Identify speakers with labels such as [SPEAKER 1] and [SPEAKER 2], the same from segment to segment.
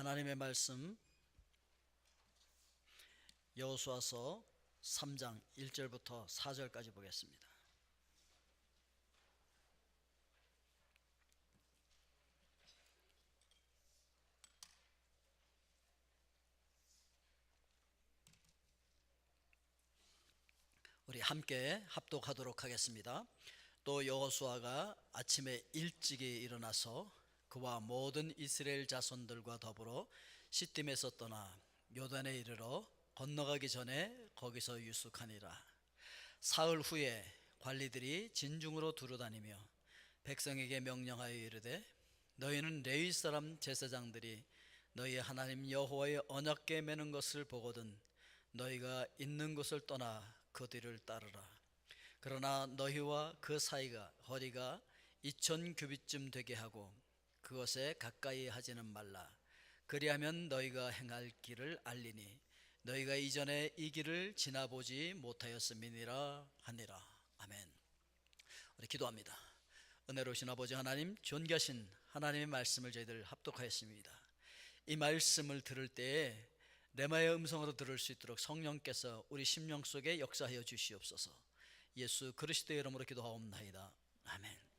[SPEAKER 1] 하나님의 말씀 여호수아서 3장 1절부터 4절까지 보겠습니다. 우리 함께 합독하도록 하겠습니다. 또 여호수아가 아침에 일찍이 일어나서 그와 모든 이스라엘 자손들과 더불어 시딤에서 떠나 요단에 이르러 건너가기 전에 거기서 유숙하니라. 사흘 후에 관리들이 진중으로 두루다니며 백성에게 명령하여 이르되 너희는 레위 사람 제사장들이 너희 하나님 여호와의 언약궤 매는 것을 보거든 너희가 있는 곳을 떠나 그 뒤를 따르라. 그러나 너희와 그 사이가 거리가 2000규빗쯤 되게 하고 그것에 가까이 하지는 말라. 그리하면 너희가 행할 길을 알리니 너희가 이전에 이 길을 지나보지 못하였음이니라 하니라. 아멘. 우리 기도합니다. 은혜로우신 아버지 하나님, 존귀하신 하나님의 말씀을 저희들 합독하였습니다. 이 말씀을 들을 때에 레마의 음성으로 들을 수 있도록 성령께서 우리 심령 속에 역사하여 주시옵소서. 예수 그리스도의 이름으로 기도하옵나이다. 아멘.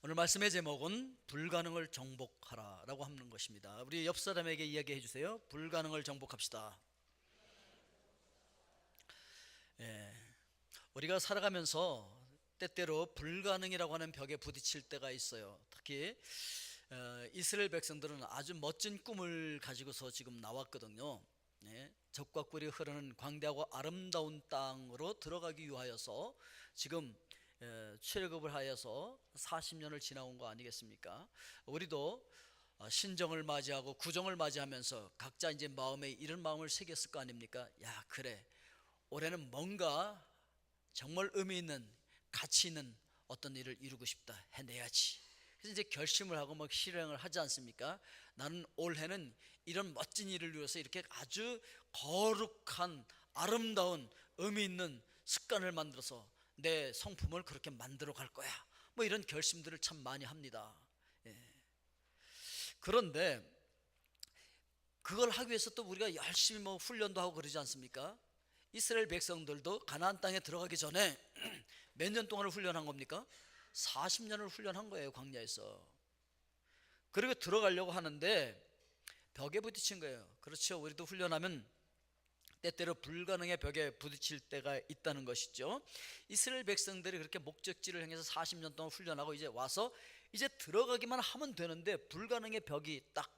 [SPEAKER 1] 오늘 말씀의 제목은 불가능을 정복하라 라고 하는 것입니다. 우리 옆 사람에게 이야기해 주세요. 불가능을 정복합시다. 우리가 살아가면서 때때로 불가능이라고 하는 벽에 부딪힐 때가 있어요. 특히 이스라엘 백성들은 아주 멋진 꿈을 가지고서 지금 나왔거든요. 적과 꿀이 흐르는 광대하고 아름다운 땅으로 들어가기 위하여서 지금 출애굽을 하여서 40년을 지나온 거 아니겠습니까? 우리도 신정을 맞이하고 구정을 맞이하면서 각자 이제 마음에 이런 마음을 새겼을 거 아닙니까? 야, 그래, 올해는 뭔가 정말 의미 있는 가치 있는 어떤 일을 이루고 싶다, 해내야지. 그래서 이제 결심을 하고 막 실행을 하지 않습니까? 나는 올해는 이런 멋진 일을 위해서 이렇게 아주 거룩한 아름다운 의미 있는 습관을 만들어서 내 성품을 그렇게 만들어 갈 거야, 뭐 이런 결심들을 참 많이 합니다. 그런데 그걸 하기 위해서 또 우리가 열심히 뭐 훈련도 하고 그러지 않습니까? 이스라엘 백성들도 가나안 땅에 들어가기 전에 몇 년 동안을 훈련한 겁니까? 40년을 훈련한 거예요, 광야에서. 그리고 들어가려고 하는데 벽에 부딪힌 거예요. 그렇죠, 우리도 훈련하면 때때로 불가능의 벽에 부딪힐 때가 있다는 것이죠. 이스라엘 백성들이 그렇게 목적지를 향해서 40년 동안 훈련하고 이제 와서 이제 들어가기만 하면 되는데 불가능의 벽이 딱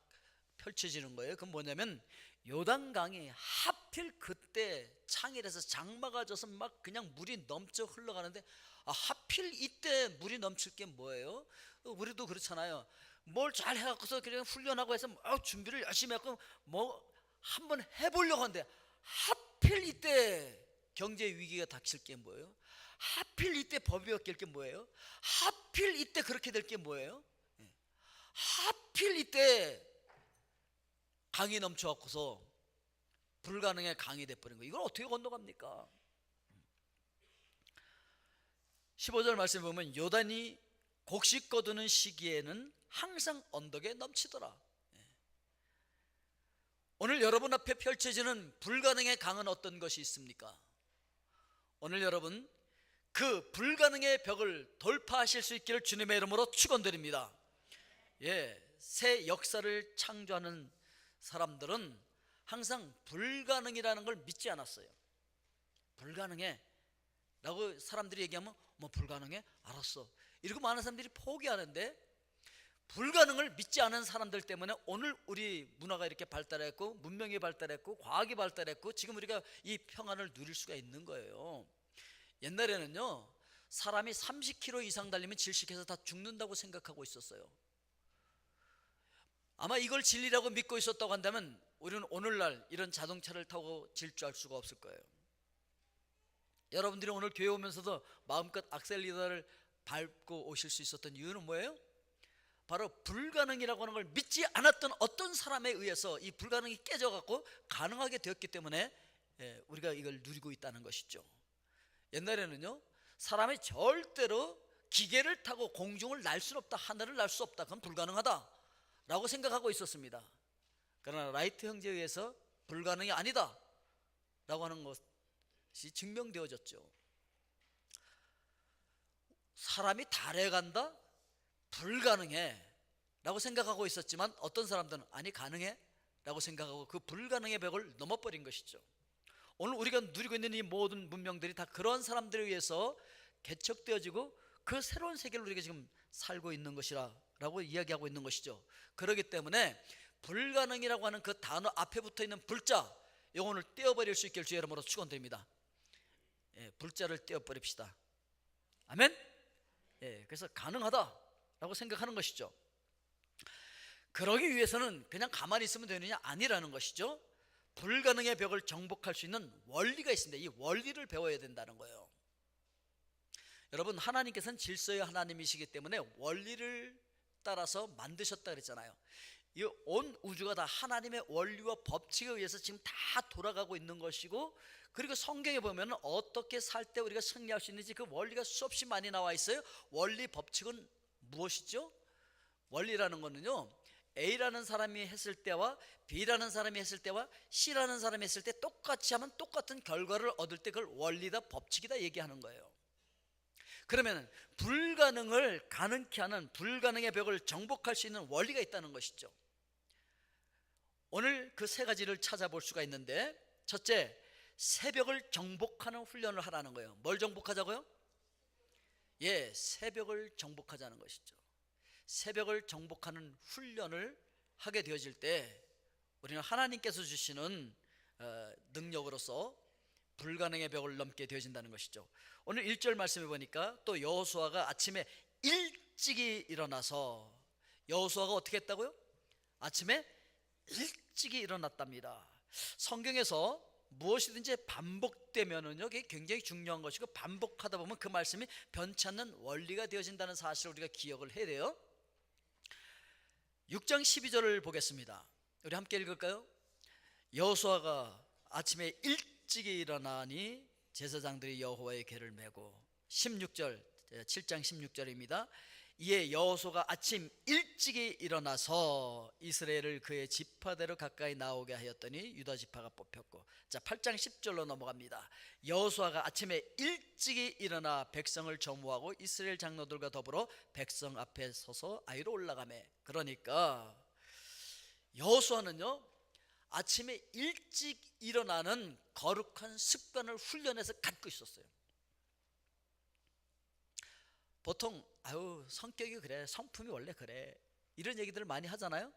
[SPEAKER 1] 펼쳐지는 거예요. 그건 뭐냐면 요단강이 하필 그때 창일에서 장마가 져서 막 그냥 물이 넘쳐 흘러가는데, 하필 이때 물이 넘칠 게 뭐예요? 우리도 그렇잖아요. 뭘 잘 해갖고서 그냥 훈련하고 해서 준비를 열심히 했고 뭐 한번 해보려고 하는데 하필 이때 경제 위기가 닥칠 게 뭐예요? 하필 이때 법이 바뀔 게 뭐예요? 하필 이때 그렇게 될 게 뭐예요? 하필 이때 강이 넘쳐갖고서 불가능의 강이 돼버린 거예요. 이걸 어떻게 건너갑니까? 15절 말씀에 보면 요단이 곡식 거두는 시기에는 항상 언덕에 넘치더라. 오늘 여러분 앞에 펼쳐지는 불가능의 강은 어떤 것이 있습니까? 오늘 여러분 그 불가능의 벽을 돌파하실 수 있기를 주님의 이름으로 축원드립니다. 새 역사를 창조하는 사람들은 항상 불가능이라는 걸 믿지 않았어요. 불가능해 라고 사람들이 얘기하면 뭐 불가능해? 알았어. 이러고 많은 사람들이 포기하는데, 불가능을 믿지 않은 사람들 때문에 오늘 우리 문화가 이렇게 발달했고 문명이 발달했고 과학이 발달했고 지금 우리가 이 평안을 누릴 수가 있는 거예요. 옛날에는요, 사람이 30km 이상 달리면 질식해서 다 죽는다고 생각하고 있었어요. 아마 이걸 진리라고 믿고 있었다고 한다면 우리는 오늘날 이런 자동차를 타고 질주할 수가 없을 거예요. 여러분들이 오늘 교회 오면서도 마음껏 악셀리더를 밟고 오실 수 있었던 이유는 뭐예요? 바로 불가능이라고 하는 걸 믿지 않았던 어떤 사람에 의해서 이 불가능이 깨져갖고 가능하게 되었기 때문에 우리가 이걸 누리고 있다는 것이죠. 옛날에는요, 사람이 절대로 기계를 타고 공중을 날 수는 없다, 하늘을 날 수 없다, 그건 불가능하다 라고 생각하고 있었습니다. 그러나 라이트 형제에 의해서 불가능이 아니다 라고 하는 것이 증명되어졌죠. 사람이 달에 간다? 불가능해 라고 생각하고 있었지만 어떤 사람들은 아니 가능해 라고 생각하고 그 불가능의 벽을 넘어버린 것이죠. 오늘 우리가 누리고 있는 이 모든 문명들이 다 그런 사람들에 의해서 개척되어지고 그 새로운 세계를 우리가 지금 살고 있는 것이라고 이야기하고 있는 것이죠. 그렇기 때문에 불가능이라고 하는 그 단어 앞에 붙어 있는 불자, 영혼을 떼어버릴 수 있기를 주의 이름으로 축원드립니다. 불자를 떼어버립시다. 아멘. 그래서 가능하다라고 생각하는 것이죠. 그러기 위해서는 그냥 가만히 있으면 되느냐? 아니라는 것이죠. 불가능의 벽을 정복할 수 있는 원리가 있습니다. 이 원리를 배워야 된다는 거예요. 여러분, 하나님께서는 질서의 하나님이시기 때문에 원리를 따라서 만드셨다 그랬잖아요. 이 온 우주가 다 하나님의 원리와 법칙에 의해서 지금 다 돌아가고 있는 것이고, 그리고 성경에 보면 어떻게 살 때 우리가 승리할 수 있는지 그 원리가 수없이 많이 나와 있어요. 원리 법칙은 무엇이죠? 원리라는 거는요, A라는 사람이 했을 때와 B라는 사람이 했을 때와 C라는 사람이 했을 때 똑같이 하면 똑같은 결과를 얻을 때 그걸 원리다, 법칙이다 얘기하는 거예요. 그러면 불가능을 가능케 하는, 불가능의 벽을 정복할 수 있는 원리가 있다는 것이죠. 오늘 그 세 가지를 찾아볼 수가 있는데, 첫째, 새벽을 정복하는 훈련을 하라는 거예요. 뭘 정복하자고요? 새벽을 정복하자는 것이죠. 새벽을 정복하는 훈련을 하게 되어질 때 우리는 하나님께서 주시는 능력으로서 불가능의 벽을 넘게 되어진다는 것이죠. 오늘 1절 말씀해 보니까 또 여호수아가 아침에 일찍이 일어나서, 여호수아가 어떻게 했다고요? 아침에 일찍이 일어났답니다. 성경에서 무엇이든지 반복되면은요, 이게 굉장히 중요한 것이고, 반복하다 보면 그 말씀이 변치 않는 원리가 되어진다는 사실을 우리가 기억을 해야 돼요. 6장 12절을 보겠습니다. 우리 함께 읽을까요? 여호수아가 아침에 일찍이 일어나니 제사장들이 여호와의 궤를 메고, 16절, 7장 16절입니다. 이에 여호수아가 아침 일찍이 일어나서 이스라엘을 그의 지파대로 가까이 나오게 하였더니 유다 지파가 뽑혔고. 자, 8장 10절로 넘어갑니다. 여호수아가 아침에 일찍이 일어나 백성을 점호하고 이스라엘 장로들과 더불어 백성 앞에 서서 아이로 올라가매. 그러니까 여호수아는요, 아침에 일찍 일어나는 거룩한 습관을 훈련해서 갖고 있었어요. 보통 성격이 그래, 성품이 원래 그래, 이런 얘기들을 많이 하잖아요.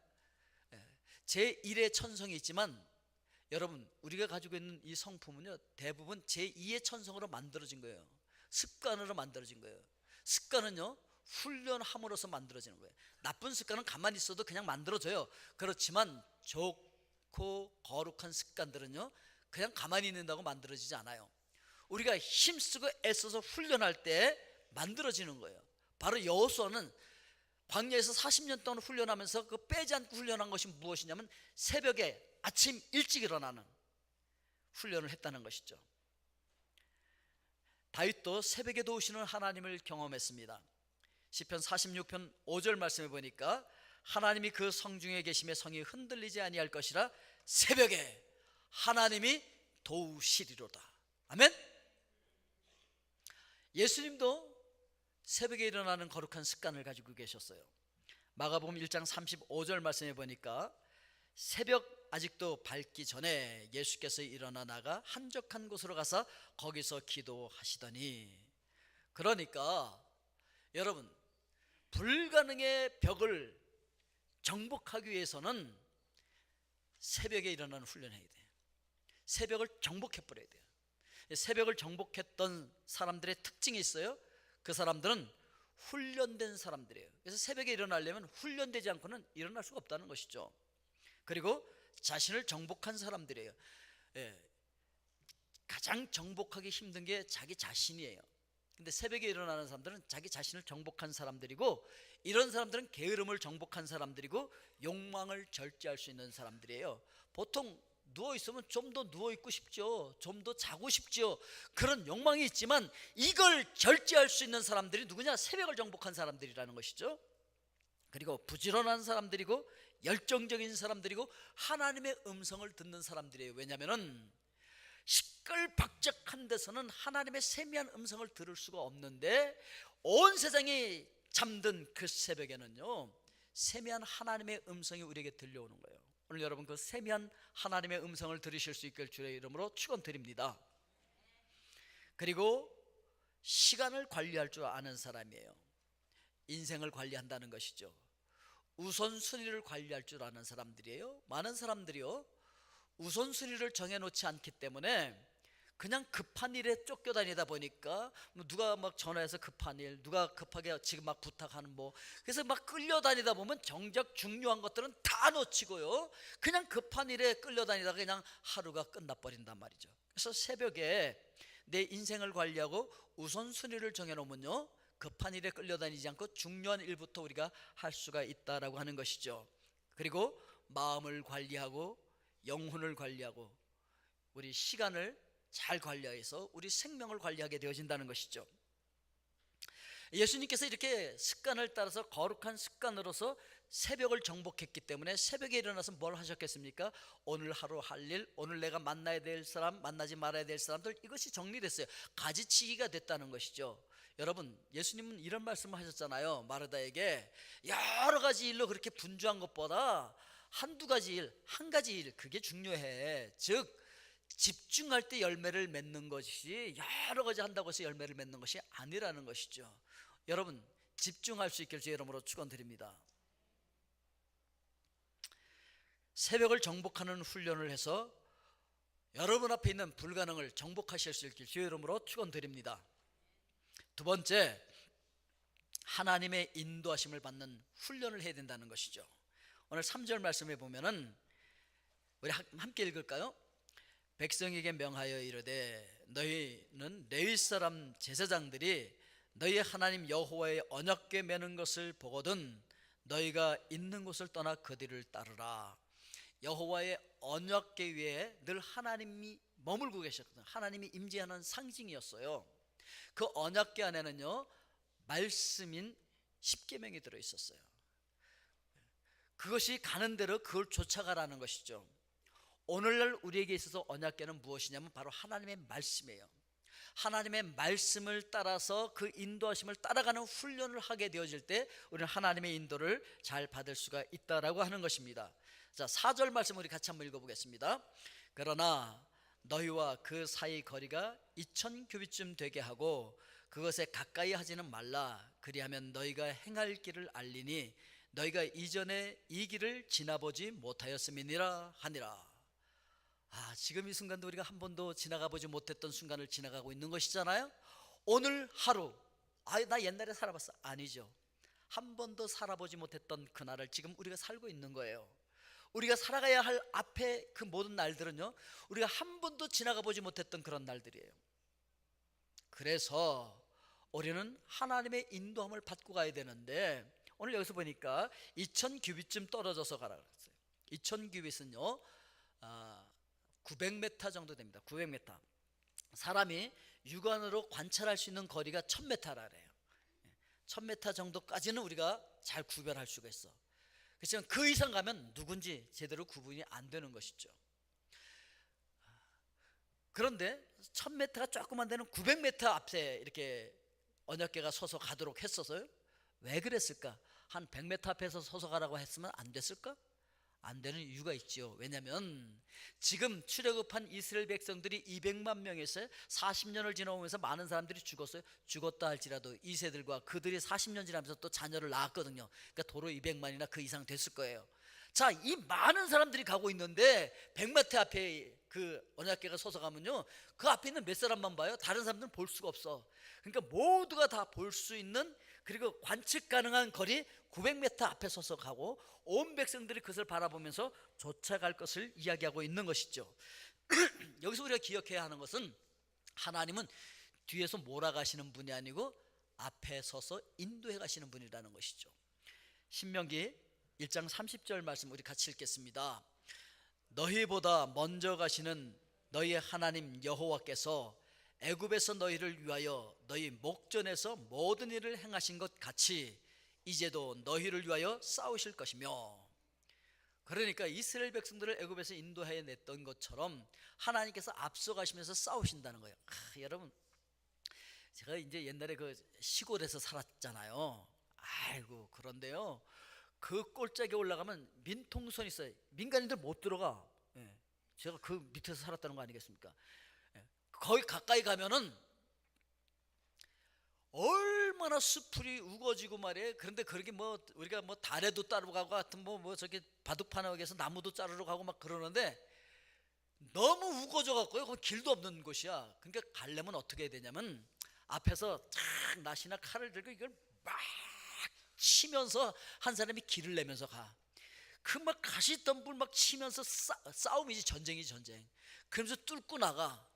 [SPEAKER 1] 제1의 천성이 있지만 여러분, 우리가 가지고 있는 이 성품은요, 대부분 제2의 천성으로 만들어진 거예요. 습관으로 만들어진 거예요. 습관은요, 훈련함으로써 만들어지는 거예요. 나쁜 습관은 가만히 있어도 그냥 만들어져요. 그렇지만 좋고 거룩한 습관들은요, 그냥 가만히 있는다고 만들어지지 않아요. 우리가 힘쓰고 애써서 훈련할 때 만들어지는 거예요. 바로 여호수아는 광야에서 40년 동안 훈련하면서 그 빼지 않고 훈련한 것이 무엇이냐면 새벽에 아침 일찍 일어나는 훈련을 했다는 것이죠. 다윗도 새벽에 도우시는 하나님을 경험했습니다. 시편 46편 5절 말씀해 보니까 하나님이 그 성중에 계심에 성이 흔들리지 아니할 것이라 새벽에 하나님이 도우시리로다. 아멘. 예수님도 새벽에 일어나는 거룩한 습관을 가지고 계셨어요. 마가복음 1장 35절 말씀해 보니까 새벽 아직도 밝기 전에 예수께서 일어나 나가 한적한 곳으로 가서 거기서 기도하시더니. 그러니까 여러분, 불가능의 벽을 정복하기 위해서는 새벽에 일어나는 훈련을 해야 돼요. 새벽을 정복해 버려야 돼요. 새벽을 정복했던 사람들의 특징이 있어요. 그 사람들은 훈련된 사람들이에요. 그래서 새벽에 일어나려면 훈련되지 않고는 일어날 수가 없다는 것이죠. 그리고 자신을 정복한 사람들이에요. 가장 정복하기 힘든 게 자기 자신이에요. 근데 새벽에 일어나는 사람들은 자기 자신을 정복한 사람들이고, 이런 사람들은 게으름을 정복한 사람들이고 욕망을 절제할 수 있는 사람들이에요. 보통 누워있으면 좀 더 누워있고 싶죠. 좀 더 자고 싶죠. 그런 욕망이 있지만 이걸 절제할 수 있는 사람들이 누구냐? 새벽을 정복한 사람들이라는 것이죠. 그리고 부지런한 사람들이고 열정적인 사람들이고 하나님의 음성을 듣는 사람들이에요. 왜냐하면 시끌벅적한 데서는 하나님의 세미한 음성을 들을 수가 없는데, 온 세상이 잠든 그 새벽에는요, 세미한 하나님의 음성이 우리에게 들려오는 거예요. 오늘 여러분 그 세미한 하나님의 음성을 들으실 수 있길 주의 이름으로 축원드립니다. 그리고 시간을 관리할 줄 아는 사람이에요. 인생을 관리한다는 것이죠. 우선순위를 관리할 줄 아는 사람들이에요. 많은 사람들이요, 우선순위를 정해놓지 않기 때문에 그냥 급한 일에 쫓겨다니다 보니까 누가 막 전화해서 급한 일, 누가 급하게 지금 막 부탁하는 그래서 막 끌려다니다 보면 정작 중요한 것들은 다 놓치고요, 그냥 급한 일에 끌려다니다가 그냥 하루가 끝나버린단 말이죠. 그래서 새벽에 내 인생을 관리하고 우선순위를 정해놓으면요, 급한 일에 끌려다니지 않고 중요한 일부터 우리가 할 수가 있다라고 하는 것이죠. 그리고 마음을 관리하고 영혼을 관리하고 우리 시간을 잘 관리해서 우리 생명을 관리하게 되어진다는 것이죠. 예수님께서 이렇게 습관을 따라서 거룩한 습관으로서 새벽을 정복했기 때문에 새벽에 일어나서 뭘 하셨겠습니까? 오늘 하루 할 일, 오늘 내가 만나야 될 사람, 만나지 말아야 될 사람들, 이것이 정리됐어요. 가지치기가 됐다는 것이죠. 여러분, 예수님은 이런 말씀을 하셨잖아요. 마르다에게 여러 가지 일로 그렇게 분주한 것보다 한두 가지 일, 한 가지 일, 그게 중요해. 즉 집중할 때 열매를 맺는 것이 여러 가지 한다고 해서 열매를 맺는 것이 아니라는 것이죠. 여러분, 집중할 수 있길 주의 이름으로 축원드립니다. 새벽을 정복하는 훈련을 해서 여러분 앞에 있는 불가능을 정복하실 수 있길 주의 이름으로 축원드립니다. 두 번째, 하나님의 인도하심을 받는 훈련을 해야 된다는 것이죠. 오늘 3절 말씀에 보면은 우리 함께 읽을까요? 백성에게 명하여 이르되 너희는 레위 사람 제사장들이 너희 하나님 여호와의 언약궤 매는 것을 보거든 너희가 있는 곳을 떠나 그 뒤를 따르라. 여호와의 언약궤 위에 늘 하나님이 머물고 계셨거든요. 하나님이 임재하는 상징이었어요. 그 언약궤 안에는요, 말씀인 십계명이 들어 있었어요. 그것이 가는 대로 그걸 쫓아가라는 것이죠. 오늘날 우리에게 있어서 언약궤는 무엇이냐면 바로 하나님의 말씀이에요. 하나님의 말씀을 따라서 그 인도하심을 따라가는 훈련을 하게 되어질 때 우리는 하나님의 인도를 잘 받을 수가 있다라고 하는 것입니다. 자, 4절 말씀 우리 같이 한번 읽어보겠습니다. 그러나 너희와 그 사이 거리가 2000규빗쯤 되게 하고 그것에 가까이 하지는 말라. 그리하면 너희가 행할 길을 알리니 너희가 이전에 이 길을 지나보지 못하였음이니라 하니라. 지금 이 순간도 우리가 한 번도 지나가 보지 못했던 순간을 지나가고 있는 것이잖아요. 오늘 하루, 나 옛날에 살아봤어. 아니죠. 한 번도 살아보지 못했던 그날을 지금 우리가 살고 있는 거예요. 우리가 살아가야 할 앞에 그 모든 날들은요, 우리가 한 번도 지나가 보지 못했던 그런 날들이에요. 그래서 우리는 하나님의 인도함을 받고 가야 되는데, 오늘 여기서 보니까 2000규빗쯤 떨어져서 가라 그랬어요. 2000규빗은요 900m 정도 됩니다. 900m. 사람이 육안으로 관찰할 수 있는 거리가 1000m라 그래요. 1000m 정도까지는 우리가 잘 구별할 수가 있어. 그렇지만 그 이상 가면 누군지 제대로 구분이 안 되는 것이죠. 그런데 1000m가 조금 안 되는 900m 앞에 이렇게 언약궤가 서서 가도록 했어서요. 왜 그랬을까? 한 100m 앞에서 서서 가라고 했으면 안 됐을까? 안 되는 이유가 있죠. 왜냐하면 지금 출애굽한 이스라엘 백성들이 200만 명에서 40년을 지나오면서 많은 사람들이 죽었어요. 죽었다 할지라도 이 세들과 그들이 40년 지나면서 또 자녀를 낳았거든요. 그러니까 도로 200만이나 그 이상 됐을 거예요. 자, 이 많은 사람들이 가고 있는데 100m 앞에 그 언약궤가 서서 가면요, 그 앞에 있는 몇 사람만 봐요. 다른 사람들은 볼 수가 없어. 그러니까 모두가 다 볼 수 있는, 그리고 관측 가능한 거리 900m 앞에 서서 가고 온 백성들이 그것을 바라보면서 쫓아갈 것을 이야기하고 있는 것이죠. 여기서 우리가 기억해야 하는 것은 하나님은 뒤에서 몰아가시는 분이 아니고 앞에 서서 인도해 가시는 분이라는 것이죠. 신명기 1장 30절 말씀 우리 같이 읽겠습니다. 너희보다 먼저 가시는 너희의 하나님 여호와께서 애굽에서 너희를 위하여 너희 목전에서 모든 일을 행하신 것 같이 이제도 너희를 위하여 싸우실 것이며. 그러니까 이스라엘 백성들을 애굽에서 인도해 냈던 것처럼 하나님께서 앞서가시면서 싸우신다는 거예요. 여러분, 제가 이제 옛날에 그 시골에서 살았잖아요. 아이고, 그런데요, 그 꼴짝에 올라가면 민통선이 있어요. 민간인들 못 들어가. 예. 제가 그 밑에서 살았다는 거 아니겠습니까? 예. 거기 가까이 가면은 얼마나 수풀이 우거지고 말이에요. 그런데 그렇게 뭐 우리가 뭐 달에도 따로 가고 같은 뭐 저기 바둑판에서 나무도 자르러 가고 막 그러는데 너무 우거져 갖고요. 거기 길도 없는 곳이야. 그러니까 가려면 어떻게 해야 되냐면 앞에서 착 낫이나 칼을 들고 이걸 막 치면서 한 사람이 길을 내면서 가. 그 막 가시덤불 막 치면서 싸움이지, 전쟁이지, 전쟁. 그러면서 뚫고 나가.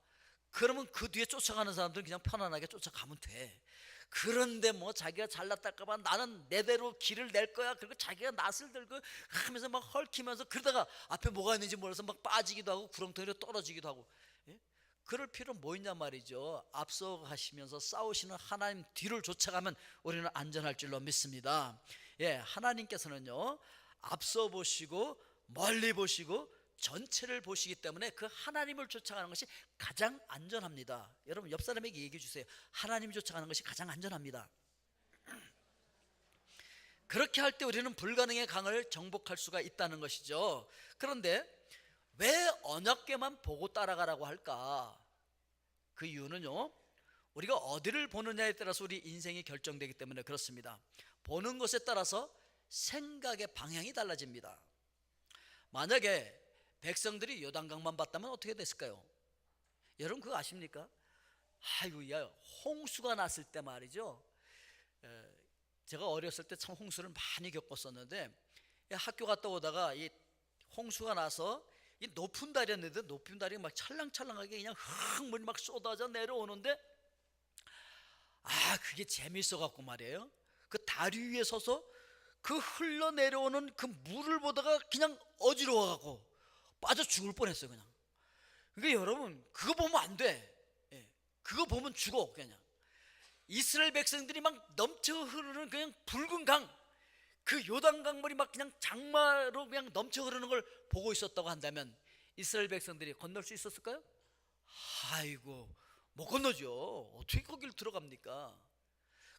[SPEAKER 1] 그러면 그 뒤에 쫓아가는 사람들은 그냥 편안하게 쫓아가면 돼. 그런데 뭐 자기가 잘났다까봐 나는 내대로 길을 낼 거야, 그리고 자기가 낫을 들고 하면서 막 헐키면서 그러다가 앞에 뭐가 있는지 몰라서 막 빠지기도 하고 구렁텅이로 떨어지기도 하고. 예? 그럴 필요 뭐 있냐 말이죠. 앞서 가시면서 싸우시는 하나님 뒤를 쫓아가면 우리는 안전할 줄로 믿습니다. 예, 하나님께서는요, 앞서 보시고 멀리 보시고 전체를 보시기 때문에 그 하나님을 쫓아가는 것이 가장 안전합니다. 여러분, 옆 사람에게 얘기해 주세요. 하나님 쫓아가는 것이 가장 안전합니다. 그렇게 할 때 우리는 불가능의 강을 정복할 수가 있다는 것이죠. 그런데 왜 언약궤만 보고 따라가라고 할까? 그 이유는요, 우리가 어디를 보느냐에 따라서 우리 인생이 결정되기 때문에 그렇습니다. 보는 것에 따라서 생각의 방향이 달라집니다. 만약에 백성들이 요단강만 봤다면 어떻게 됐을까요? 여러분, 그거 아십니까? 아이고야, 홍수가 났을 때 말이죠. 제가 어렸을 때 참 홍수를 많이 겪었었는데, 학교 갔다 오다가 이 홍수가 나서 이 높은 다리였는데 높은 다리가 막 찰랑찰랑하게 그냥 흙물이 막 쏟아져 내려오는데, 그게 재밌어 갖고 말이에요. 그 다리 위에 서서 그 흘러내려오는 그 물을 보다가 그냥 어지러워 갖고 빠져 죽을 뻔했어요, 그냥. 그러니까 여러분, 그거 보면 안 돼. 예, 그거 보면 죽어, 그냥. 이스라엘 백성들이 막 넘쳐 흐르는 그냥 붉은 강, 그 요단 강물이 막 그냥 장마로 그냥 넘쳐 흐르는 걸 보고 있었다고 한다면 이스라엘 백성들이 건널 수 있었을까요? 아이고, 못 건너죠. 어떻게 거기를 들어갑니까?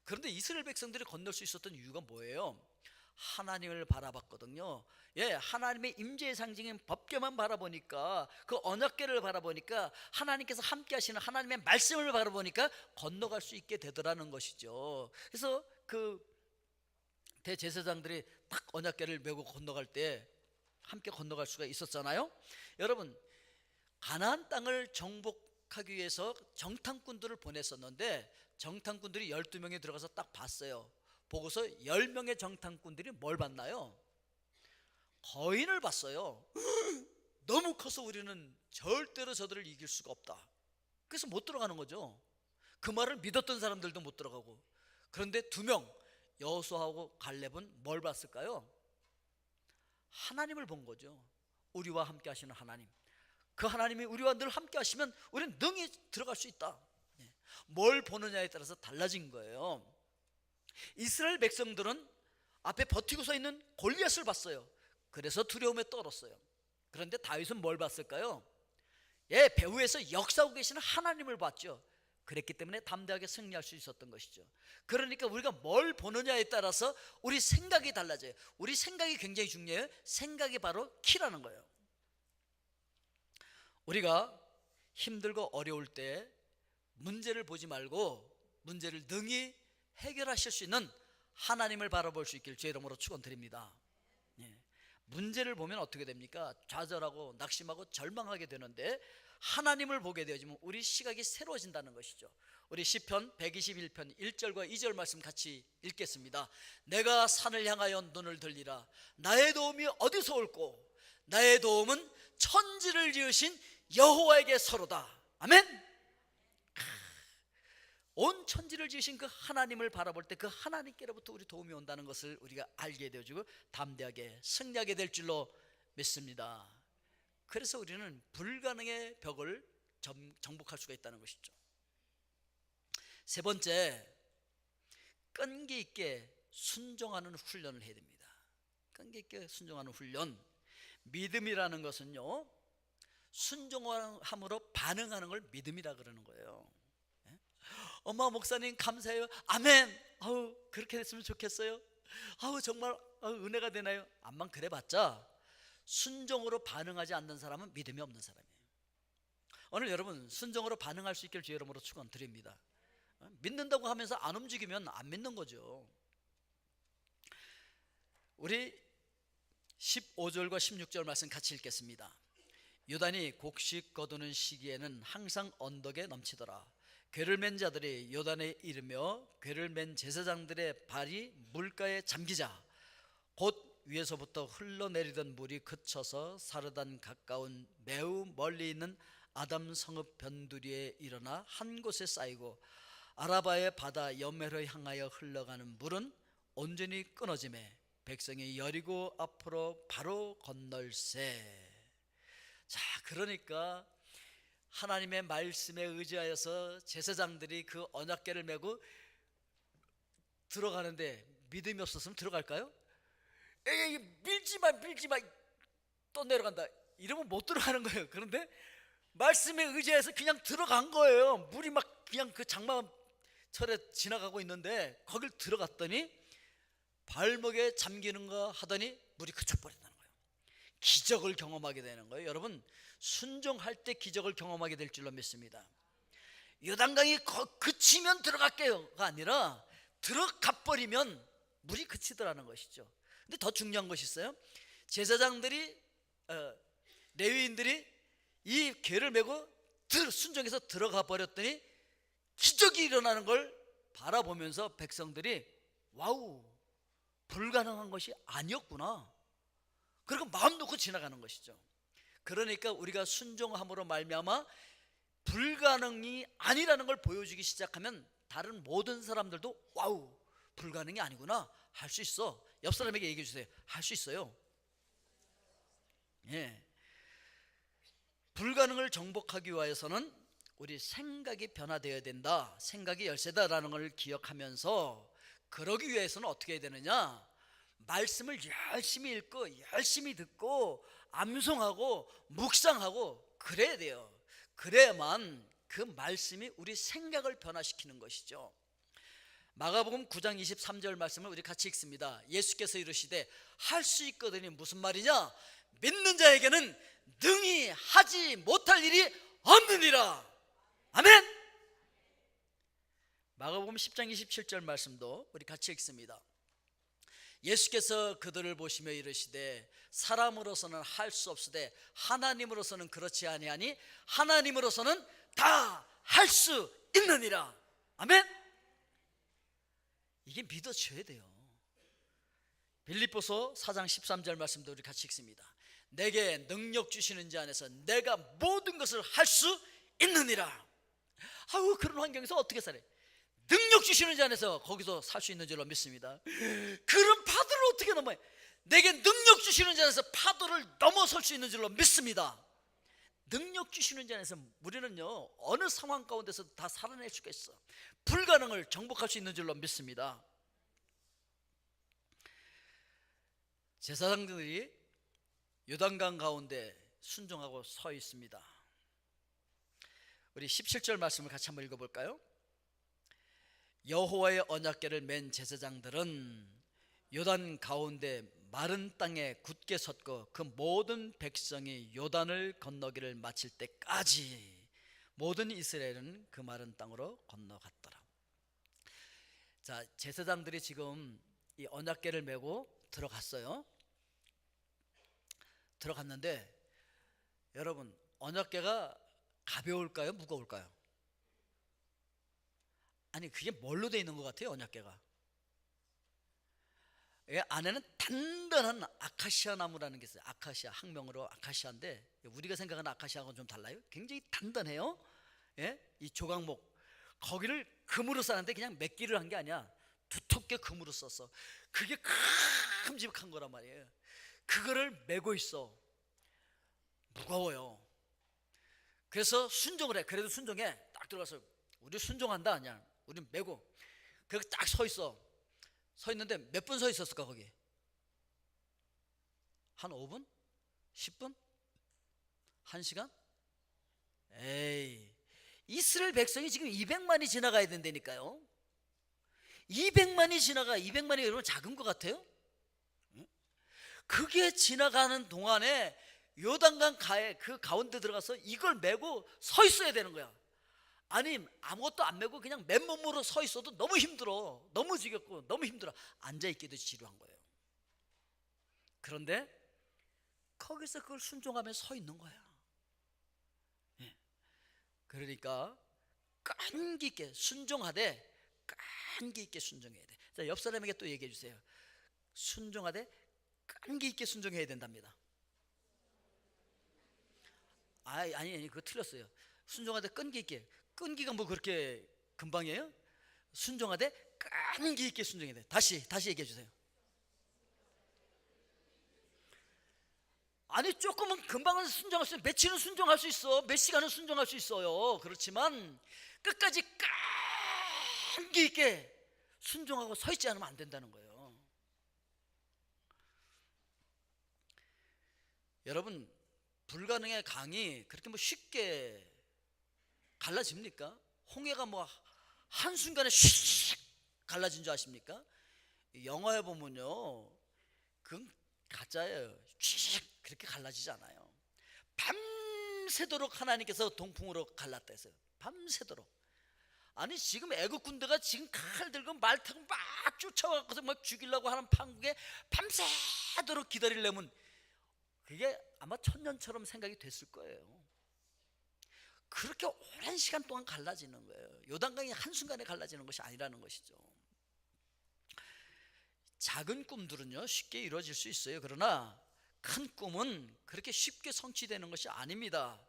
[SPEAKER 1] 그런데 이스라엘 백성들이 건널 수 있었던 이유가 뭐예요? 하나님을 바라봤거든요. 예, 하나님의 임재의 상징인 법궤만 바라보니까, 그 언약궤를 바라보니까, 하나님께서 함께 하시는 하나님의 말씀을 바라보니까 건너갈 수 있게 되더라는 것이죠. 그래서 그 대제사장들이 딱 언약궤를 메고 건너갈 때 함께 건너갈 수가 있었잖아요. 여러분, 가나안 땅을 정복하기 위해서 정탐꾼들을 보냈었는데 정탐꾼들이 12명이 들어가서 딱 봤어요. 보고서 10명의 정탐꾼들이 뭘 봤나요? 거인을 봤어요. 너무 커서 우리는 절대로 저들을 이길 수가 없다. 그래서 못 들어가는 거죠. 그 말을 믿었던 사람들도 못 들어가고. 그런데 2명, 여호수아하고 갈렙은 뭘 봤을까요? 하나님을 본 거죠. 우리와 함께 하시는 하나님. 그 하나님이 우리와 늘 함께 하시면 우리는 능히 들어갈 수 있다. 뭘 보느냐에 따라서 달라진 거예요. 이스라엘 백성들은 앞에 버티고 서 있는 골리앗을 봤어요. 그래서 두려움에 떨었어요. 그런데 다윗은 뭘 봤을까요? 예, 배후에서 역사하고 계시는 하나님을 봤죠. 그랬기 때문에 담대하게 승리할 수 있었던 것이죠. 그러니까 우리가 뭘 보느냐에 따라서 우리 생각이 달라져요. 우리 생각이 굉장히 중요해요. 생각이 바로 키라는 거예요. 우리가 힘들고 어려울 때 문제를 보지 말고 문제를 능히 해결하실 수 있는 하나님을 바라볼 수 있길 주의 이름으로 축원드립니다. 예. 문제를 보면 어떻게 됩니까? 좌절하고 낙심하고 절망하게 되는데 하나님을 보게 되어지면 우리 시각이 새로워진다는 것이죠. 우리 시편 121편 1절과 2절 말씀 같이 읽겠습니다. 내가 산을 향하여 눈을 들리라. 나의 도움이 어디서 올꼬? 나의 도움은 천지를 지으신 여호와에게서로다. 아멘. 온 천지를 지으신 그 하나님을 바라볼 때 그 하나님께로부터 우리 도움이 온다는 것을 우리가 알게 되어지고 담대하게 승리하게 될 줄로 믿습니다. 그래서 우리는 불가능의 벽을 정복할 수가 있다는 것이죠. 세 번째, 끈기 있게 순종하는 훈련을 해야 됩니다. 끈기 있게 순종하는 훈련. 믿음이라는 것은요, 순종함으로 반응하는 걸 믿음이라 그러는 거예요. 엄마 목사님 감사해요. 아멘. 아우 그렇게 됐으면 좋겠어요. 아우 정말 은혜가 되나요? 암만 그래봤자 순종으로 반응하지 않는 사람은 믿음이 없는 사람이에요. 오늘 여러분 순종으로 반응할 수 있기를 주의 이름으로 축원드립니다. 믿는다고 하면서 안 움직이면 안 믿는 거죠. 우리 15절과 16절 말씀 같이 읽겠습니다. 요단이 곡식 거두는 시기에는 항상 언덕에 넘치더라. 궤를 맨 자들이 요단에 이르며 궤를 맨 제사장들의 발이 물가에 잠기자 곧 위에서부터 흘러내리던 물이 그쳐서 사르단 가까운 매우 멀리 있는 아담 성읍 변두리에 일어나 한 곳에 쌓이고 아라바의 바다 여멜을 향하여 흘러가는 물은 온전히 끊어지매 백성이 여리고 앞으로 바로 건널세. 자, 그러니까 하나님의 말씀에 의지하여서 제사장들이 그 언약궤를 메고 들어가는데 믿음이 없었으면 들어갈까요? 에이 밀지마 또 내려간다 이러면 못 들어가는 거예요. 그런데 말씀에 의지해서 그냥 들어간 거예요. 물이 막 그냥 그 장마철에 지나가고 있는데 거길 들어갔더니 발목에 잠기는가 하더니 물이 그쳐버린다는 거예요. 기적을 경험하게 되는 거예요. 여러분 순종할 때 기적을 경험하게 될 줄로 믿습니다. 요단강이 그치면 들어갈게요가 아니라 들어가 버리면 물이 그치더라는 것이죠. 근데 더 중요한 것이 있어요. 제사장들이 레위인들이 이 궤를 메고 순종해서 들어가 버렸더니 기적이 일어나는 걸 바라보면서 백성들이 와우 불가능한 것이 아니었구나. 그리고 마음 놓고 지나가는 것이죠. 그러니까 우리가 순종함으로 말미암아 불가능이 아니라는 걸 보여주기 시작하면 다른 모든 사람들도 와우 불가능이 아니구나 할 수 있어. 옆 사람에게 얘기해 주세요. 할 수 있어요. 예. 불가능을 정복하기 위해서는 우리 생각이 변화되어야 된다. 생각이 열쇠다라는 걸 기억하면서 그러기 위해서는 어떻게 해야 되느냐? 말씀을 열심히 읽고 열심히 듣고 암송하고 묵상하고 그래야 돼요. 그래야만 그 말씀이 우리 생각을 변화시키는 것이죠. 마가복음 9장 23절 말씀을 우리 같이 읽습니다. 예수께서 이르시되 할 수 있거든이 무슨 말이냐? 믿는 자에게는 능히 하지 못할 일이 없느니라. 아멘. 마가복음 10장 27절 말씀도 우리 같이 읽습니다. 예수께서 그들을 보시며 이르시되 사람으로서는 할 수 없으되 하나님으로서는 그렇지 아니하니 하나님으로서는 다 할 수 있느니라. 아멘. 이게 믿어져야 돼요. 빌립보서 4장 13절 말씀도 우리 같이 읽습니다. 내게 능력 주시는 자 안에서 내가 모든 것을 할 수 있느니라. 아우 그런 환경에서 어떻게 살아요? 능력 주시는 자 안에서 거기서 살 수 있는 줄로 믿습니다. 그런 파도를 어떻게 넘어요? 내게 능력 주시는 자 안에서 파도를 넘어설 수 있는 줄로 믿습니다. 능력 주시는 자 안에서 우리는요 어느 상황 가운데서 다 살아낼 수가 있어. 불가능을 정복할 수 있는 줄로 믿습니다. 제사장들이 요단강 가운데 순종하고 서 있습니다. 우리 17절 말씀을 같이 한번 읽어볼까요? 여호와의 언약궤를 맨 제사장들은 요단 가운데 마른 땅에 굳게 섰고 그 모든 백성이 요단을 건너기를 마칠 때까지 모든 이스라엘은 그 마른 땅으로 건너갔더라. 자, 제사장들이 지금 이 언약궤를 메고 들어갔어요. 들어갔는데 여러분 언약궤가 가벼울까요? 무거울까요? 아니 그게 뭘로 되어 있는 것 같아요? 언약궤가 안에는 단단한 아카시아 나무라는 게 있어요. 아카시아, 학명으로 아카시아인데 우리가 생각하는 아카시아하고는 좀 달라요. 굉장히 단단해요. 예? 이 조각목 거기를 금으로 싸는데 그냥 맵기를 한 게 아니야. 두텁게 금으로 썼어. 그게 큼직한 거란 말이에요. 그거를 메고 있어. 무거워요. 그래서 순종을 해. 그래도 순종해. 딱 들어가서 우리 순종한다 아니야. 우리 메고 그렇게 딱 서 있어. 서 있는데 몇 분 서 있었을까 거기? 한 5분? 10분? 1시간? 에이, 이스라엘 백성이 지금 200만이 지나가야 된다니까요. 200만이 여러분 작은 것 같아요? 그게 지나가는 동안에 요단강 가에 그 가운데 들어가서 이걸 메고 서 있어야 되는 거야. 아니, 아무것도 안 메고 그냥 맨몸으로 서 있어도 너무 힘들어, 너무 지겹고 너무 힘들어. 앉아있기도 지루한 거예요. 그런데 거기서 그걸 순종하며 서 있는 거야. 그러니까 끈기 있게 순종하되, 끈기 있게 순종해야 돼. 자, 옆 사람에게 또 얘기해 주세요. 순종하되 끈기 있게 순종해야 된답니다. 아니, 그거 틀렸어요. 순종하되 끈기 있게. 끈기가 뭐 그렇게 금방이에요? 순종하되 끈기 있게 순종해야 돼. 다시 얘기해 주세요. 아니, 조금은 금방은 순종할 수 있어. 며칠은 순종할 수 있어. 몇 시간은 순종할 수 있어요. 그렇지만 끝까지 끈기 있게 순종하고 서 있지 않으면 안 된다는 거예요. 여러분, 불가능의 강이 그렇게 뭐 쉽게 갈라집니까? 홍해가 뭐 한순간에 휙 갈라진 줄 아십니까? 영화에 보면요, 그건 가짜예요. 휙 그렇게 갈라지지 않아요. 밤새도록 하나님께서 동풍으로 갈랐다 했어요. 밤새도록. 아니, 지금 애국 군대가 지금 칼 들고 말 타고 막 쫓아와서 막 죽이려고 하는 판국에 밤새도록 기다리려면 그게 아마 천년처럼 생각이 됐을 거예요. 그렇게 오랜 시간 동안 갈라지는 거예요. 요단강이 한순간에 갈라지는 것이 아니라는 것이죠. 작은 꿈들은요 쉽게 이루어질 수 있어요. 그러나 큰 꿈은 그렇게 쉽게 성취되는 것이 아닙니다.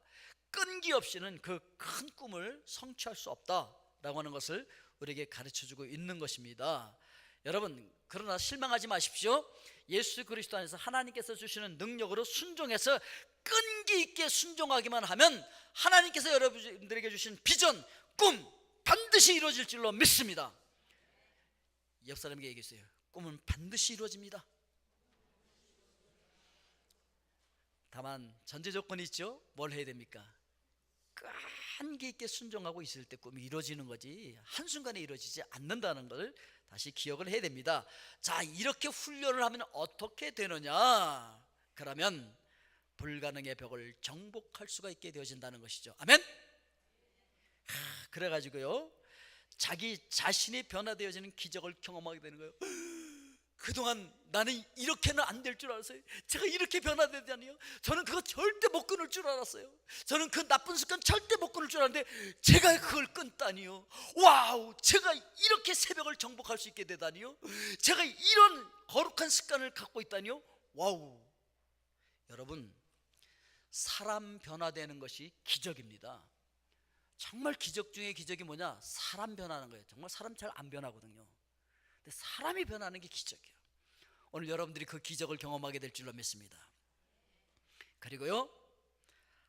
[SPEAKER 1] 끈기 없이는 그 큰 꿈을 성취할 수 없다라고 하는 것을 우리에게 가르쳐주고 있는 것입니다. 여러분, 그러나 실망하지 마십시오. 예수 그리스도 안에서 하나님께서 주시는 능력으로 순종해서 끈기 있게 순종하기만 하면 하나님께서 여러분들에게 주신 비전, 꿈 반드시 이루어질 줄로 믿습니다. 옆 사람에게 얘기했어요. 꿈은 반드시 이루어집니다. 다만 전제 조건이 있죠. 뭘 해야 됩니까? 끈기 있게 순종하고 있을 때 꿈이 이루어지는 거지 한순간에 이루어지지 않는다는 걸 다시 기억을 해야 됩니다. 자, 이렇게 훈련을 하면 어떻게 되느냐? 그러면 불가능의 벽을 정복할 수가 있게 되어진다는 것이죠. 아멘? 그래가지고요 자기 자신이 변화되어지는 기적을 경험하게 되는 거예요. 그동안 나는 이렇게는 안 될 줄 알았어요. 제가 이렇게 변화되다니요. 저는 그거 절대 못 끊을 줄 알았어요. 저는 그 나쁜 습관 절대 못 끊을 줄 알았는데 제가 그걸 끊다니요. 와우, 제가 이렇게 새벽을 정복할 수 있게 되다니요. 제가 이런 거룩한 습관을 갖고 있다니요. 와우. 여러분, 사람 변화되는 것이 기적입니다. 정말 기적 중에 기적이 뭐냐? 사람 변하는 거예요. 정말 사람 잘 안 변하거든요. 근데 사람이 변하는 게 기적이에요. 오늘 여러분들이 그 기적을 경험하게 될 줄로 믿습니다. 그리고요,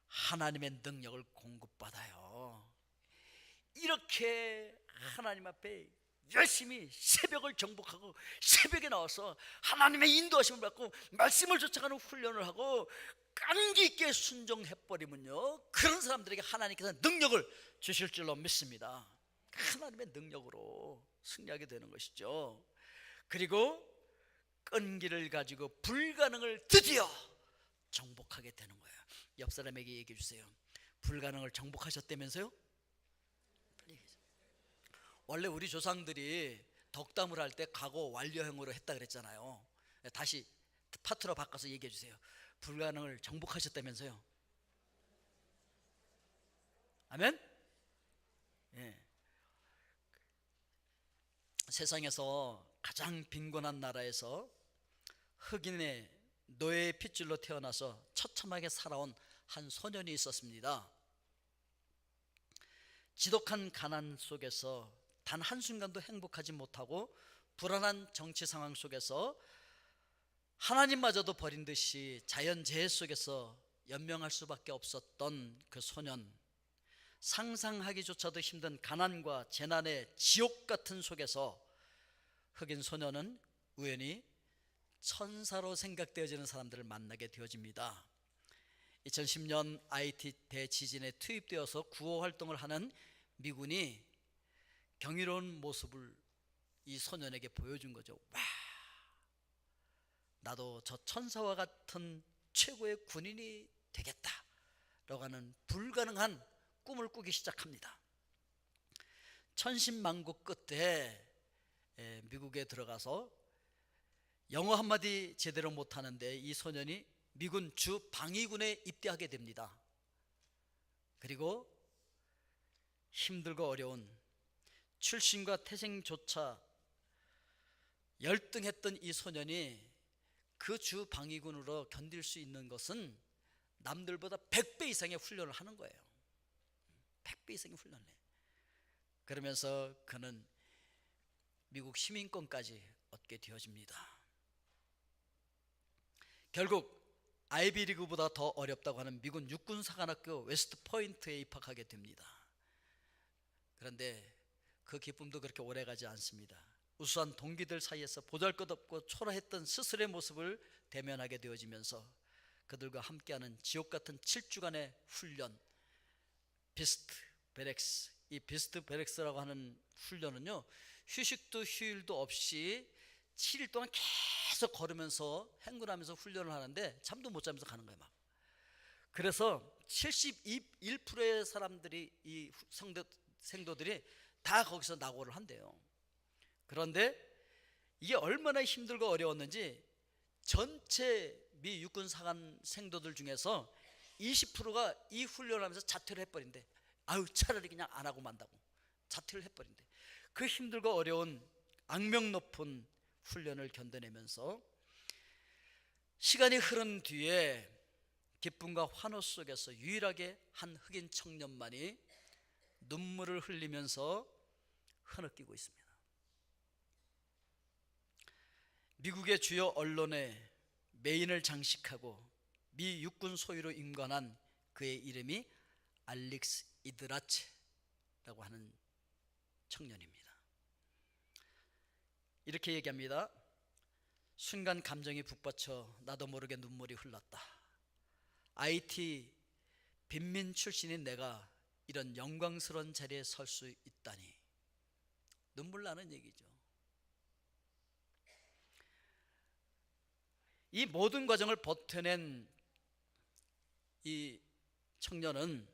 [SPEAKER 1] 하나님의 능력을 공급받아요. 이렇게 하나님 앞에 열심히 새벽을 정복하고 새벽에 나와서 하나님의 인도하심을 받고 말씀을 쫓아가는 훈련을 하고 끈기 있게 순종해버리면요, 그런 사람들에게 하나님께서 능력을 주실 줄로 믿습니다. 하나님의 능력으로 승리하게 되는 것이죠. 그리고 끈기를 가지고 불가능을 드디어 정복하게 되는 거예요. 옆 사람에게 얘기해 주세요. 불가능을 정복하셨다면서요? 원래 우리 조상들이 덕담을 할 때 과거 완료형으로 했다 그랬잖아요. 다시 파트로 바꿔서 얘기해 주세요. 불가능을 정복하셨다면서요? 아멘? 예. 세상에서 가장 빈곤한 나라에서 흑인의 노예의 핏줄로 태어나서 처참하게 살아온 한 소년이 있었습니다. 지독한 가난 속에서 단 한순간도 행복하지 못하고 불안한 정치 상황 속에서 하나님마저도 버린 듯이 자연재해 속에서 연명할 수밖에 없었던 그 소년, 상상하기조차도 힘든 가난과 재난의 지옥 같은 속에서 흑인 소년은 우연히 천사로 생각되어지는 사람들을 만나게 되어집니다. 2010년 IT 대지진에 투입되어서 구호 활동을 하는 미군이 경이로운 모습을 이 소년에게 보여준 거죠. 와, 나도 저 천사와 같은 최고의 군인이 되겠다라고 하는 불가능한 꿈을 꾸기 시작합니다. 천신만고 끝에 미국에 들어가서 영어 한마디 제대로 못하는데 이 소년이 미군 주 방위군에 입대하게 됩니다. 그리고 힘들고 어려운 출신과 태생조차 열등했던 이 소년이 그 주 방위군으로 견딜 수 있는 것은 남들보다 100배 이상의 훈련을 하는 거예요. 100배 이상의 훈련을 해요. 그러면서 그는 미국 시민권까지 얻게 되어집니다. 결국 아이비리그보다 더 어렵다고 하는 미군 육군사관학교 웨스트포인트에 입학하게 됩니다. 그런데 그 기쁨도 그렇게 오래가지 않습니다. 우수한 동기들 사이에서 보잘것없고 초라했던 스스로의 모습을 대면하게 되어지면서 그들과 함께하는 지옥같은 7주간의 훈련, 비스트 베렉스, 이 비스트 베렉스라고 하는 훈련은요, 휴식도 휴일도 없이 7일 동안 계속 걸으면서 행군하면서 훈련을 하는데 잠도 못 자면서 가는 거예요. 막. 그래서 71%의 사람들이, 이 생도들이 다 거기서 낙오를 한대요. 그런데 이게 얼마나 힘들고 어려웠는지 전체 미 육군 사관 생도들 중에서 20%가 이 훈련을 하면서 자퇴를 해버린대. 아유, 차라리 그냥 안 하고 만다고 자퇴를 해버린대. 그 힘들고 어려운 악명 높은 훈련을 견뎌내면서 시간이 흐른 뒤에 기쁨과 환호 속에서 유일하게 한 흑인 청년만이 눈물을 흘리면서 흐느끼고 있습니다. 미국의 주요 언론에 메인을 장식하고 미 육군 소유로 임관한 그의 이름이 알릭스 이드라체라고 하는 청년입니다. 이렇게 얘기합니다. 순간 감정이 북받쳐 나도 모르게 눈물이 흘렀다. IT 빈민 출신인 내가 이런 영광스러운 자리에 설 수 있다니. 눈물 나는 얘기죠. 이 모든 과정을 버텨낸 이 청년은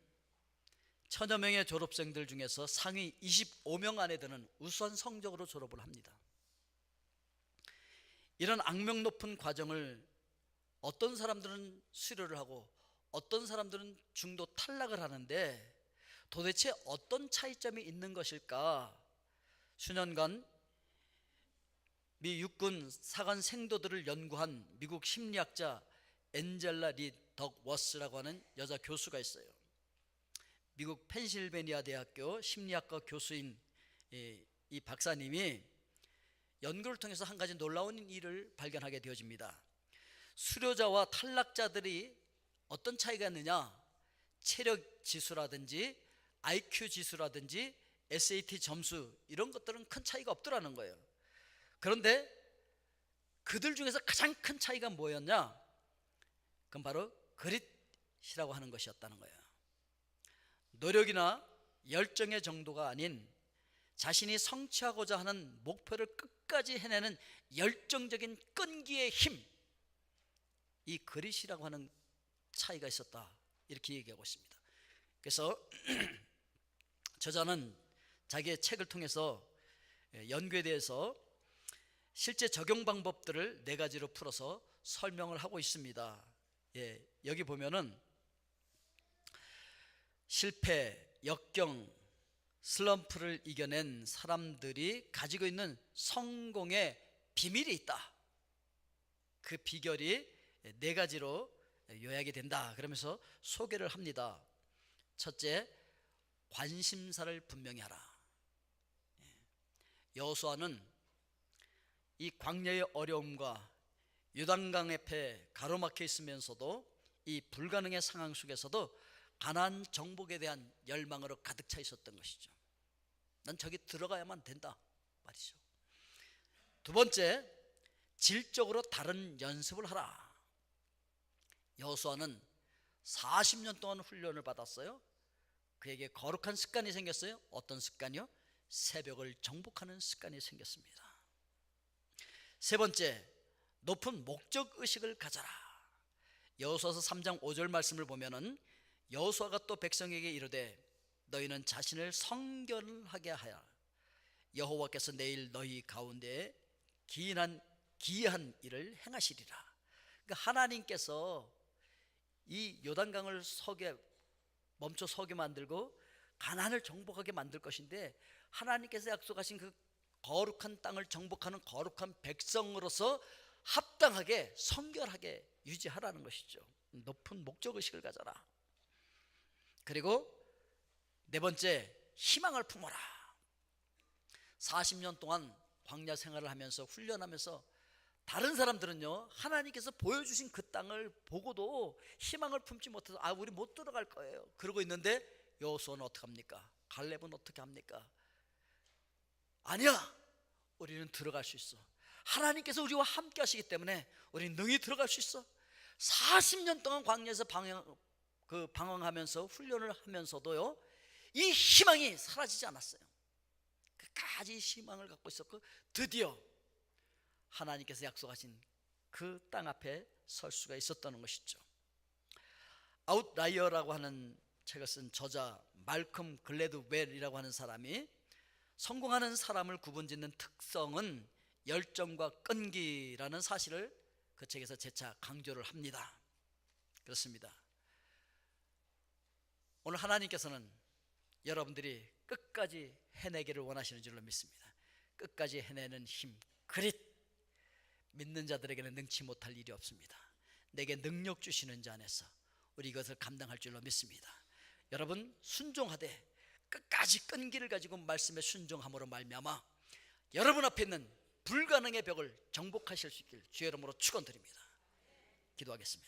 [SPEAKER 1] 천여 명의 졸업생들 중에서 상위 25명 안에 드는 우수한 성적으로 졸업을 합니다. 이런 악명 높은 과정을 어떤 사람들은 수료를 하고 어떤 사람들은 중도 탈락을 하는데 도대체 어떤 차이점이 있는 것일까? 수년간 미 육군 사관 생도들을 연구한 미국 심리학자 엔젤라 리 덕워스라고 하는 여자 교수가 있어요. 미국 펜실베니아 대학교 심리학과 교수인 이 박사님이 연구를 통해서 한 가지 놀라운 일을 발견하게 되어집니다. 수료자와 탈락자들이 어떤 차이가 있느냐? 체력 지수라든지 IQ 지수라든지 SAT 점수, 이런 것들은 큰 차이가 없더라는 거예요. 그런데 그들 중에서 가장 큰 차이가 뭐였냐? 그건 바로 그릿이라고 하는 것이었다는 거예요. 노력이나 열정의 정도가 아닌 자신이 성취하고자 하는 목표를 끝까지 해내는 열정적인 끈기의 힘, 이 그릿이라고 하는 차이가 있었다, 이렇게 얘기하고 있습니다. 그래서 저자는 자기의 책을 통해서 연구에 대해서 실제 적용 방법들을 4가지로 풀어서 설명을 하고 있습니다. 여기 보면은 실패, 역경, 슬럼프를 이겨낸 사람들이 가지고 있는 성공의 비밀이 있다. 그 비결이 4가지로 요약이 된다. 그러면서 소개를 합니다. 첫째, 관심사를 분명히 하라. 여호수아는 이 광야의 어려움과 요단강 옆에 가로막혀 있으면서도 이 불가능의 상황 속에서도 가나안 정복에 대한 열망으로 가득 차 있었던 것이죠. 난 저기 들어가야만 된다 말이죠. 두 번째, 질적으로 다른 연습을 하라. 여호수아는 40년 동안 훈련을 받았어요. 그에게 거룩한 습관이 생겼어요. 어떤 습관이요? 새벽을 정복하는 습관이 생겼습니다. 세 번째, 높은 목적의식을 가져라. 여호수아서 3장 5절 말씀을 보면은 여호수아가 또 백성에게 이르되 너희는 자신을 성결하게 하여 여호와께서 내일 너희 가운데 기이한 일을 행하시리라. 그러니까 하나님께서 이 요단강을 멈춰 서게 만들고 가나안을 정복하게 만들 것인데, 하나님께서 약속하신 그 거룩한 땅을 정복하는 거룩한 백성으로서 합당하게 성결하게 유지하라는 것이죠. 높은 목적의식을 가져라. 그리고 네 번째, 희망을 품어라. 40년 동안 광야 생활을 하면서 훈련하면서 다른 사람들은요, 하나님께서 보여주신 그 땅을 보고도 희망을 품지 못해서 우리 못 들어갈 거예요 그러고 있는데, 여호수아는 어떻게 합니까? 갈렙은 어떻게 합니까? 아니야, 우리는 들어갈 수 있어. 하나님께서 우리와 함께 하시기 때문에 우리는 능히 들어갈 수 있어. 40년 동안 광야에서 방황하면서 훈련을 하면서도요, 이 희망이 사라지지 않았어요. 끝까지 희망을 갖고 있었고, 드디어 하나님께서 약속하신 그 땅 앞에 설 수가 있었다는 것이죠. 아웃라이어라고 하는 책을 쓴 저자 말컴 글래드웰이라고 하는 사람이 성공하는 사람을 구분짓는 특성은 열정과 끈기라는 사실을 그 책에서 재차 강조를 합니다. 그렇습니다. 오늘 하나님께서는 여러분들이 끝까지 해내기를 원하시는 줄로 믿습니다. 끝까지 해내는 힘, 그릿, 믿는 자들에게는 능치 못할 일이 없습니다. 내게 능력 주시는 자 안에서 우리 이것을 감당할 줄로 믿습니다. 여러분, 순종하되 끝까지 끈기를 가지고 말씀에 순종함으로 말미암아 여러분 앞에 있는 불가능의 벽을 정복하실 수 있길 주의 이름으로 축원드립니다. 기도하겠습니다.